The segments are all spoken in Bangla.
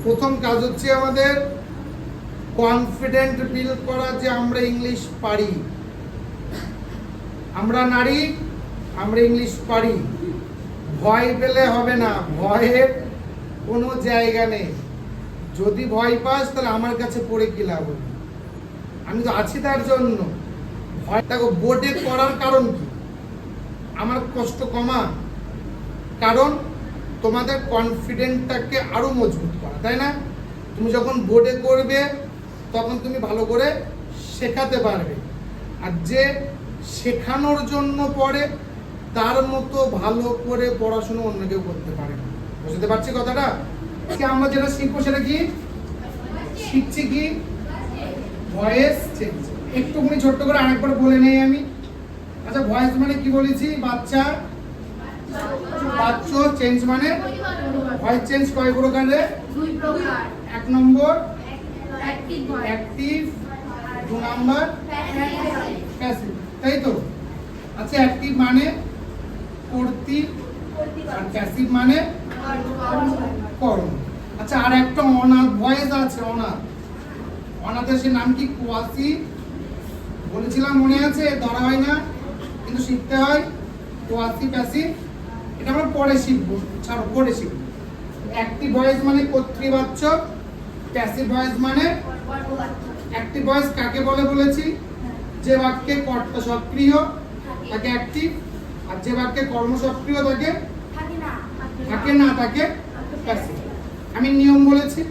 প্রথম কাজ হচ্ছে আমাদের কনফিডেন্ট বিল্ড করা যে আমরা ইংলিশ পারি, আমরা নারী, আমরা ইংলিশ পারি। ভয় পেলে হবে না, ভয়ের কোনো জায়গা নেই। যদি ভয় পাস তাহলে আমার কাছে পড়ে কি লাভ হবে? আমি তো আছি তার জন্য। ভয় দেখো, বোর্ডে করার কারণ কি? আমার কষ্ট কমা, কারণ তোমাদের কনফিডেন্টটাকে আরো মজবুত করা, তাই না? তুমি যখন বোর্ডে করবে তখন তুমি ভালো করে শেখাতে পারবে, আর যে শেখানোর জন্য পড়ে তার মতো ভালো করে পড়াশোনা অন্য কেউ করতে পারে না। বুঝতে পারছি কথাটা? আমরা যেটা শিখবো সেটা কি শিখছি? কি ভয়েস চেঞ্জ। একটুখানি ছোট্ট করে আরেকবার বলে নেই আমি। আচ্ছা, ভয়েস মানে কি বলেছি? বাচ্চা, বাচ্চা। চেঞ্জ মানে ভয়েস চেঞ্জ কয় প্রকারে? দুই প্রকার। এক নম্বর অ্যাক্টিভ, দুই নাম্বার প্যাসিভ, তাই তো? আচ্ছা, অ্যাক্টিভ মানে করতি, আর প্যাসিভ মানে কর্ম। আচ্ছা, আর একটা অনাথ ভয়েস আছে, অনাথ। অনাথের সে নাম কি? কোয়াসি। বলেছিলাম, মনে আছে? ধরা হয় না কিন্তু শিখতে হয়। কোয়াসি প্যাসিভ, এটা আমরা পরে শিখবো, ছাড়ো, পরে শিখবো। অ্যাক্টিভ ভয়েস মানে কর্তৃবাচক, প্যাসিভ ভয়েস মানে অ্যাক্টিভ ভয়েস কাকে বলে বলেছি? যে বাক্যে কর্তা সক্রিয় তাকে অ্যাক্টিভ, আর যে বাক্যে কর্ম সক্রিয় তাকে থাকে না তাকে প্যাসিভ। আমি নিয়ম বলেছি,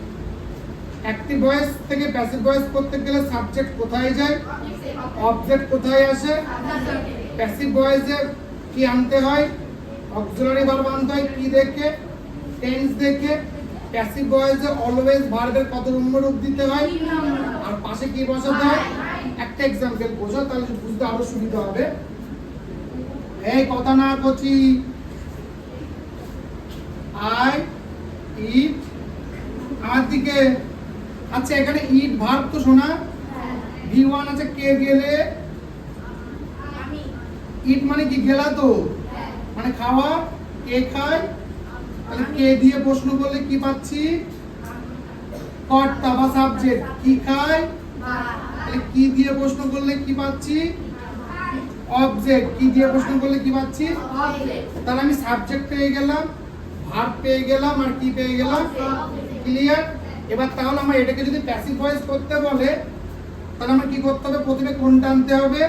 অ্যাক্টিভ ভয়েস থেকে প্যাসিভ ভয়েস করতে গেলে সাবজেক্ট কোথায় যায়, অবজেক্ট কোথায় আসে? প্যাসিভ ভয়েসে কি আনতে হয়? অক্সিলারি ভার্ব আনতে হয়। কি দেখে? টেন্স দেখে। প্যাসিভ ভয়েসে অলওয়েজ ভার্বের কত নম্বর রূপ দিতে হয়, আর পাশে কি বসাতে হয়? একটা এক্সাম্পল বোঝো, তাহলে বুঝতে আরো সুবিধা হবে। এই কথা না করছি, আই ইট, আমার দিকে। আচ্ছা, এখানে ইট ভার্ব তো শোনা, V1 আছে, কে গেলে? ইট মানে কি? গেলা তো, মানে খাওয়া। কে খায়? তাহলে কে দিয়ে প্রশ্ন করলে কি পাচ্ছি? কর্তা বা সাবজেক্ট। কি খায়? তাহলে কি দিয়ে প্রশ্ন করলে কি পাচ্ছি? অবজেক্ট। কি দিয়ে প্রশ্ন করলে কি পাচ্ছি? তাহলে আমি সাবজেক্ট পেয়ে গেলাম, ভার্ব পেয়ে গেলাম, আর কি পেয়ে গেলাম? ক্লিয়ার? এবার তাহলে আমরা এটাকে যদি প্যাসিভ ভয়েস করতে বলে তাহলে আমরা কি করতে হবে? প্রথমে কোনটা আনতে হবে?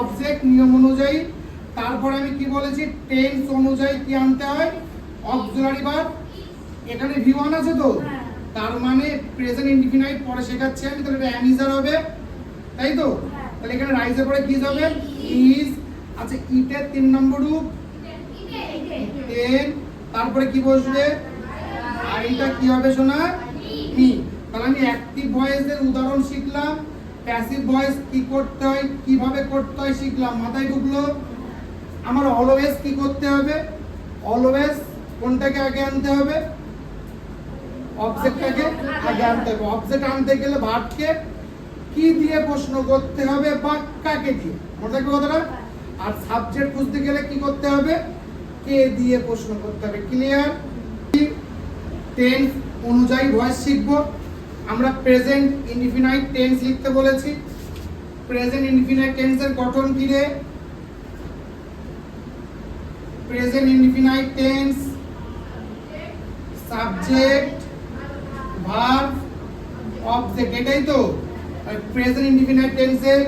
অবজেক্ট, নিয়ম অনুযায়ী। তারপর আমি কি বলেছি? টেন্স অনুযায়ী কি আনতে হয়? Auxiliary verb. এখানে V1 আছে তো, তার মানে প্রেজেন্ট ইনডিফিনাইট পরে শেখাচ্ছি আমি, তাহলে এটা অ্যামিজার হবে, তাই তো? তাহলে এখানে রাইজের পরে কি হবে? ইজ। আচ্ছা, ইটের 3 নম্বর রূপ টেন, তারপরে কি বসবে? আইটা কি হবে শোনা? মি। তাহলে আমি অ্যাক্টিভ ভয়েসের উদাহরণ শিখলাম, প্যাসিভ ভয়েস কি করতে হয়, কিভাবে করতে হয় শিখলাম, মাথায় ঢুকলো? আমার অলওয়েজ কি করতে হবে? অলওয়েজ কোনটাকে আগে আনতে হবে? অবজেক্টটাকে আগে আনতে হবে। অবজেক্ট আনতে গেলে ভার্বকে কি দিয়ে প্রশ্ন করতে হবে বা কাকে দিয়ে, মনে থাকবে কথাটা? আর সাবজেক্ট খুঁজতে গেলে কি করতে হবে? কে দিয়ে প্রশ্ন করতে হবে। ক্লিয়ার? টেন্স অনুযায়ী ভয়েস শিখবো। আমরা প্রেজেন্ট ইনডিফিনাইট টেন্স লিখতে বলেছি। প্রেজেন্ট ইনডিফিনাইট টেন্সের গঠন কি রে? Present indefinite tense subject, verb, object, এটাই তো। প্রেজেন্ট ইনডিফিনাইট টেন্সের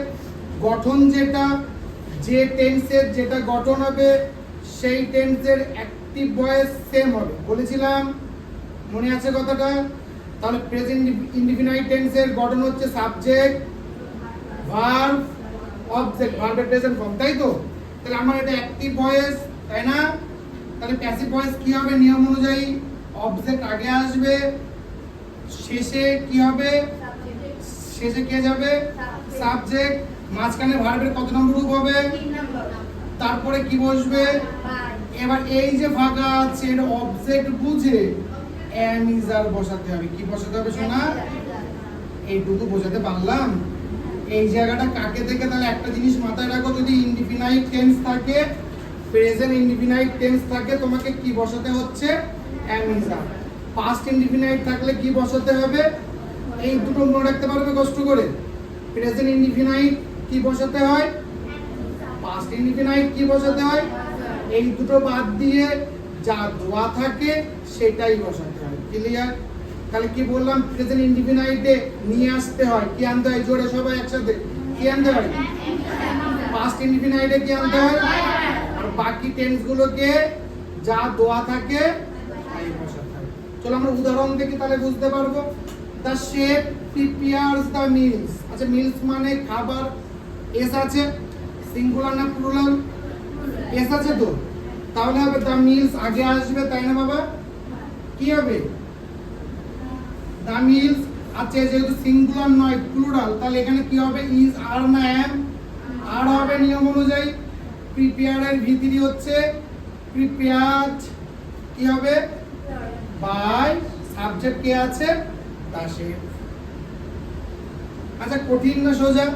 গঠন যেটা, যে টেন্সের যেটা গঠন হবে সেই টেন্সের অ্যাক্টিভ ভয়েস সেম হবে, বলেছিলাম, মনে আছে কথাটা? তাহলে প্রেজেন্ট ইনডিফিনাইট টেন্সের গঠন হচ্ছে সাবজেক্ট, ভার্ব, অবজেক্ট, ভার্বের প্রেজেন্ট ফর্ম, তাই তো? তাহলে আমার এটা অ্যাক্টিভ ভয়েস, তাই না? তাহলে প্যাসিভ ভয়েস কি হবে? নিয়ম অনুযায়ী অবজেক্ট আগে আসবে, শেষে কি হবে? শেষে কে যাবে? সাবজেক্ট। মাঝখানে ভার্বের কত নম্বর রূপ হবে? 3 নম্বর। তারপরে কি বসবে? এবার এই যে ফাঁকা আছে এটা অবজেক্ট বুঝে অ্যামিজার বসাতে হবে। কি বসাতে হবে শোনা? এইটুকু বোঝাতে পারলাম? এই জায়গাটা কাকে থেকে? তাহলে একটা জিনিস মাথায় রাখো, যদি ইনডিফিনাইট টেন্স থাকে, প্রেজেন্ট ইনডিফিনাইট টেন্স থাকে, তোমাকে কি বসাতে হচ্ছে? অ্যামিজার। পাস্ট ইনডিফিনাইট থাকলে কি বসাতে হবে? এই দুটো মনে রাখতে পারবে কষ্ট করে। প্রেজেন্ট ইনডিফিনাইট কি বসাতে হয়? পাস্ট ইনডিফিনাইট কি বসাতে হয়? এই দুটো বাদ দিয়ে যা দেওয়া থাকে সেটাই বসাতে হয়। ক্লিয়ার? তাহলে কি বললাম? প্রেজেন্ট ইনডিফিনাইটে নিয়ে আসতে হয়, কি আনতে হয়? জোরে সবাই একসাথে কি আনতে হয়? পাস্ট ইনডিফিনাইটে কি আনতে হয়? আর বাকি টেন্স গুলোকে যা দেওয়া থাকে তাই বসাতে হয়। চলো আমরা উদাহরণ দেখি, তাহলে বুঝতে পারবো। The chef prepares the meals. আচ্ছা, মিলস মানে খাবার। এস আছে, সিঙ্গুলার না প্লুরাল? এস আছে তো, তাহলে হবে দ্য মিলস আগে আসবে, তাই না বাবা? কি হবে? The meals. আচ্ছা, যেহেতু সিঙ্গুলার নয় প্লুরাল, তাহলে এখানে কি হবে? ইজ, আর না এম? আর হবে নিয়ম অনুযায়ী। প্রিপেয়ারের ভিতরি হচ্ছে প্রিপেয়ার্ড, কি হবে? বাই। সাবজেক্ট কে আছে? The chef. আচ্ছা, কঠিন না সোজা?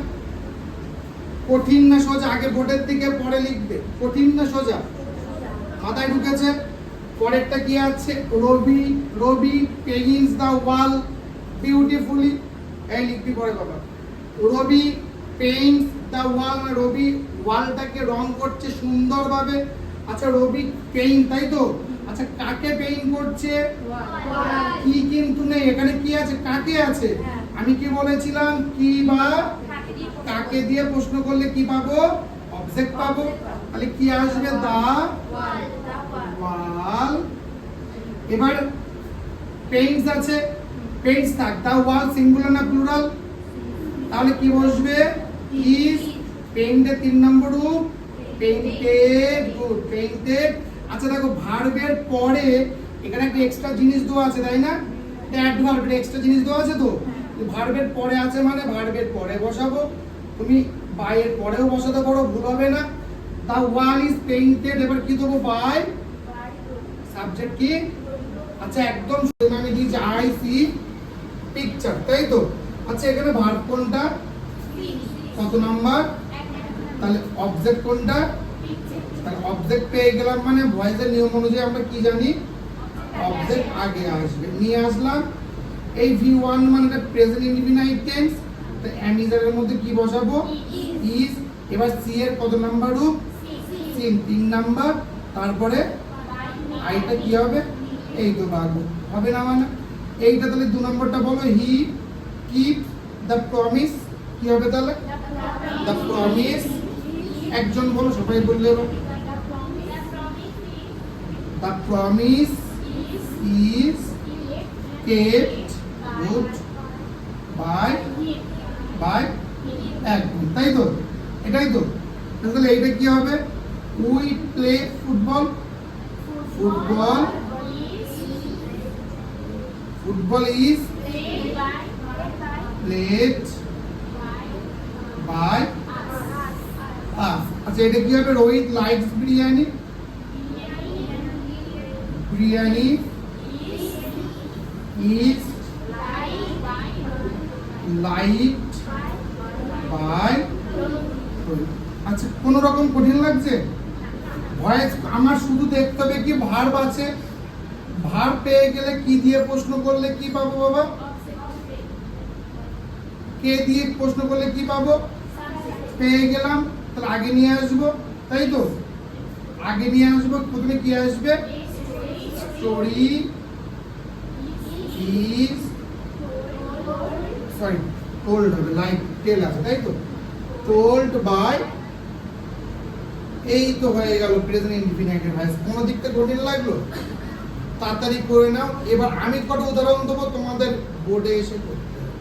কঠিন না সোজা? আগে বোর্ডের দিকে পরে লিখবে। কঠিন না সোজা? মাথায় ঢুকেছে? পরেরটা কি আছে? রবি, রবি পেইন্টস দ্য ওয়াল বিউটিফুলি। এই লিখবি পরে বাবা। রবি পেইন্টস দ্য ওয়াল, রবি ওয়ালটাকে রং করছে সুন্দরভাবে। আচ্ছা, রবি পেইন্ট, তাই তো? আচ্ছা, কাকে পেইন্ট করছে? কি কিন্তু নেই এখানে, কি আছে? কাকে আছে। আমি কি বলেছিলাম? কি বা কাকে দিয়ে প্রশ্ন করলে কি পাবো? অবজেক্ট পাবো। তাহলে কি আসবে? দা ওয়াল। এবার পেইন্টস আছে, পেইন্টস থাক। দা ওয়াল সিঙ্গুলার না প্লুরাল? তাহলে কি বসবে? ইজ। পেইন্টের 3 নম্বর রূপ পেইন্টেড। Good, painted. আচ্ছা দেখো, ভার্বের পরে এখানে একটা এক্সট্রা জিনিস দেওয়া আছে, তাই না? অ্যাডভার্ব, এক্সট্রা জিনিস দেওয়া আছে তো। ভার্বের পরে আছে মানে ভার্বের পরে বসাবো। তুমি বাই এর পরেও বসাতে পারো, ভুল হবে না। দা ওয়াল ইজ পেইন্টেড, এবার কি দেবো? বাই। সাবজেক্ট কি? আচ্ছা, একদম আমি দিয়েছি আই সি পিকচার, তাই তো? আচ্ছা, এখানে ভার্ব কোনটা? কত নাম্বার? তাহলে অবজেক্ট কোনটা? তাহলে অবজেক্ট পেয়ে গেলাম মানে ভয়েসের নিয়ম অনুযায়ী আমরা কি জানি? অবজেক্ট আগে আসবে। নিয়ে আসলাম। এই V1 মানে এটা প্রেজেন্ট ইনডিফিনাইট টেন্স, তো এম ইজ এর মধ্যে কি বসাবো? ইজ। এবার সি এর কত নাম্বার রূপ? 3 নাম্বার। তারপরে আইটা কি হবে? এই তো বাগু হবে না মানে এইটা। তাহলে 2 নম্বরটা বলো। হি কিপ দ্য প্রমিস, কি হবে তাহলে? The promise. একজন বলো, সবাই বললে। The promise is kept good by একদম, তাই তো? এটাই তো। তাহলে এইটা কি হবে? We play football, football is played by us. আচ্ছা, এটা কি হবে? Rohit likes biryani, biryani is liked by. আচ্ছা, কোন রকম কঠিন লাগছে? ভয়েস আমার শুধু দেখতে হবে কি ভার্ব আছে। ভার্ব পেয়ে গেলে কি দিয়ে প্রশ্ন করলে কি পাবো বাবা? কে দিয়ে প্রশ্ন করলে কি পাবো? পেয়ে গেলাম, তাহলে আগে নিয়ে আসবো, তাই তো? আগে নিয়ে আসবো। প্রথমে কি আসবে? স্টোরি ইজ, সরি টোল্ড হবে, লাইক টেল আছে, তাই তো? Told by. এই তো হয়ে গেল প্রেজেন্ট ইনডিফিনাইটের ভয়েস। কোন দিকটা কঠিন লাগলো? তাড়াতাড়ি করে নাও। এবার আমি কটা উদাহরণ দেবো, তোমাদের বোর্ডে এসে করতে হবে।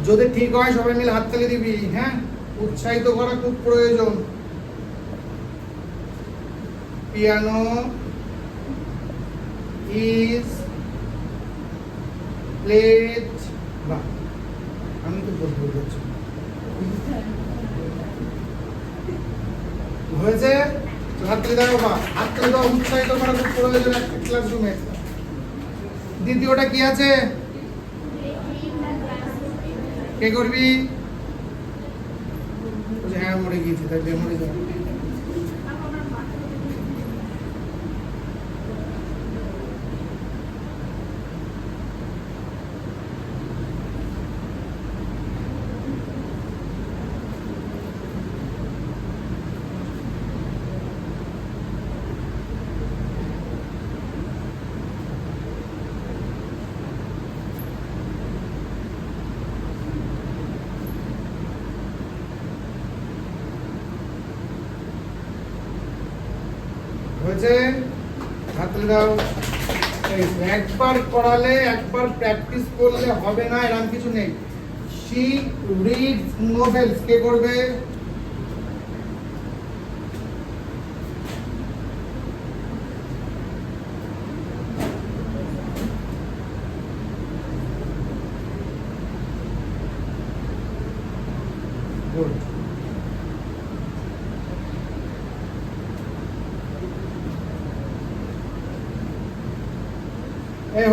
যদি ঠিক হয় সবাই মিলে হাততালি দিবি, হ্যাঁ? উৎসাহিত করা খুব প্রয়োজন। পিয়ানো ইজ প্লেড, বাহ আমি তো বলতে বলছি হয়েছে। হাততালি দাও বাবা, হাততালি দাও। উৎসাহিত করা খুব প্রয়োজন একটা ক্লাসরুমে। দ্বিতীয়টা কি আছে? কে করবি? হ্যাঁ, মরে গিয়েছি, তাই মরে যাবে। হয়েছে, হাত তুলে দাও। একবার করালে, একবার প্র্যাকটিস করলে হবে না, এরকম কিছু নেই। শি রিডস নোভেলস, কে করবে? গুড।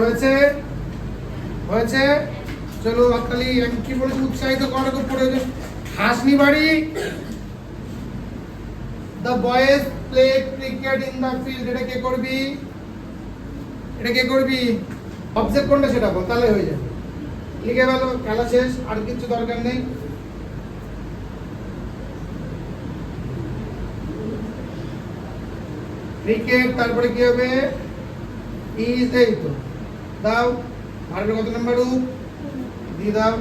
হয়েছে হয়েছে, চলো হাততালি। আমি কি বলেছি, উৎসাহিত করার খুব প্রয়োজন। হাসনি বাড়ি, the boys play cricket in the field, এটা কে করবি? এটা কে করবি? অবজেক্ট কোনটা সেটা বল, তাহলে হয়ে যাবে। লিখে গেল, খেলা শেষ, আর কিছু দরকার নেই। ক্রিকেট, তারপরে কি হবে? ইজ, এই তো দাও। ভার্বের কত নাম্বার রূপ? দিয়ে দাও।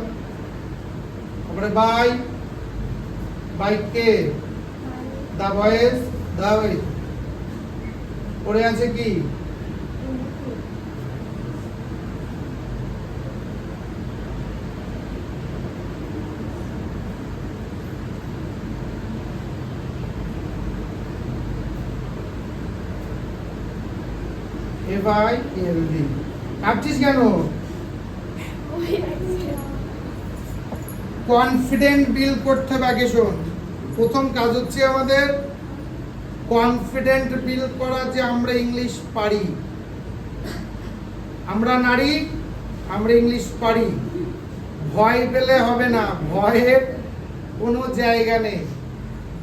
তারপরে বাই, বাই কে? দা বয়েজ, দাও। এই পড়ে আছে কি? FILD। কাঁপছিস কেন? কনফিডেন্ট বিল্ড করতে হবে আগে। শোন, প্রথম কাজ হচ্ছে আমাদের কনফিডেন্ট বিল্ড করা, যে আমরা ইংলিশ পারি, আমরা নারী, আমরা ইংলিশ পারি। ভয় পেলে হবে না, ভয়ের কোনো জায়গা নেই।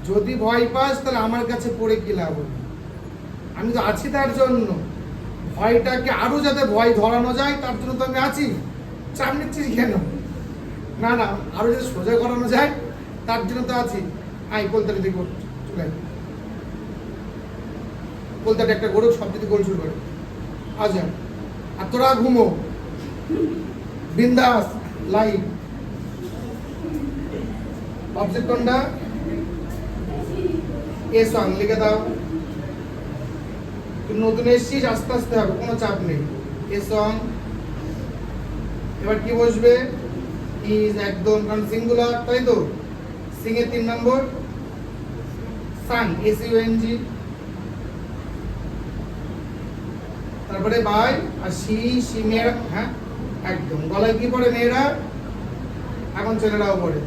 যদি ভয় পাস তাহলে আমার কাছে পড়ে কি লাভ হবে? আমি তো আছি তার জন্য। ভয়টাকে আরো যাতে ভয় ধরানো যায় তার জন্য তো আমি আছি। চাপ নিচ্ছিস কেন? না না, আরো যাতে সোজা করানো যায় তার জন্য তো আছি। আই কলতাটা দেখো, চলে আয়। কলতাটা একটা গরু, সব যদি গোল শুরু করে। আচ্ছা, আর তোরা ঘুমো বিন্দাস, লাইভ। অবজেক্ট কোনটা? এ সং, লিখে দাও। তুই নতুন এসেছিস, আস্তে আস্তে হবে, কোনো চাপ নেই। A song. এবার কি বসবে? ইজ, একদম, কারণ সিঙ্গুলার, তাই তো। সিং এর 3 নম্বর সাং, SUNG। তারপরে বাই, আর সি মেয়েরা, হ্যাঁ একদম। গলায় কি পড়ে? মেয়েরা। এখন ছেলেরাও পড়ে।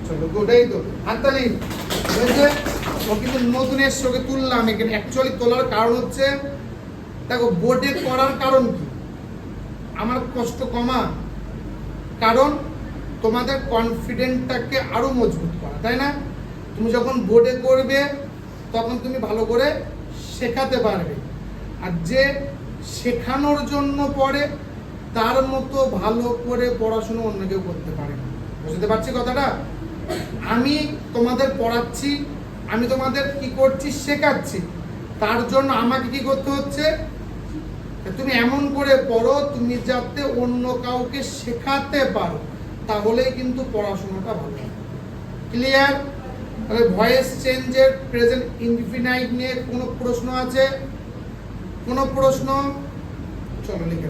চলো, গুড। এই তো, হাততালি হয়েছে। ও কিন্তু নতুন এসছে, ওকে তুললাম এখানে। অ্যাকচুয়ালি তোলার কারণ হচ্ছে, দেখো বোর্ডে করার কারণ কি? আমার কষ্ট কমা, কারণ তোমাদের কনফিডেন্টটাকে আরো মজবুত করা, তাই না? তুমি যখন বোর্ডে করবে তখন তুমি ভালো করে শেখাতে পারবে। আর যে শেখানোর জন্য পড়ে তার মতো ভালো করে পড়াশোনা অন্য কেউ করতে পারে না। বুঝতে পারছি কথাটা? আমি তোমাদের পড়াচ্ছি, আমি তোমাদের কি করছি? শেখাচ্ছি। তার জন্য আমাকে কি করতে হচ্ছে? তুমি এমন করে পড়ো তুমি যাতে অন্য কাউকে শেখাতে পারো, তাহলেই কিন্তু পড়াশোনাটা ভালো হবে। ক্লিয়ার? তাহলে ভয়েস চেঞ্জের প্রেজেন্ট ইনডিফিনাইট নিয়ে কোনো প্রশ্ন আছে? কোনো প্রশ্ন? চলো লিখে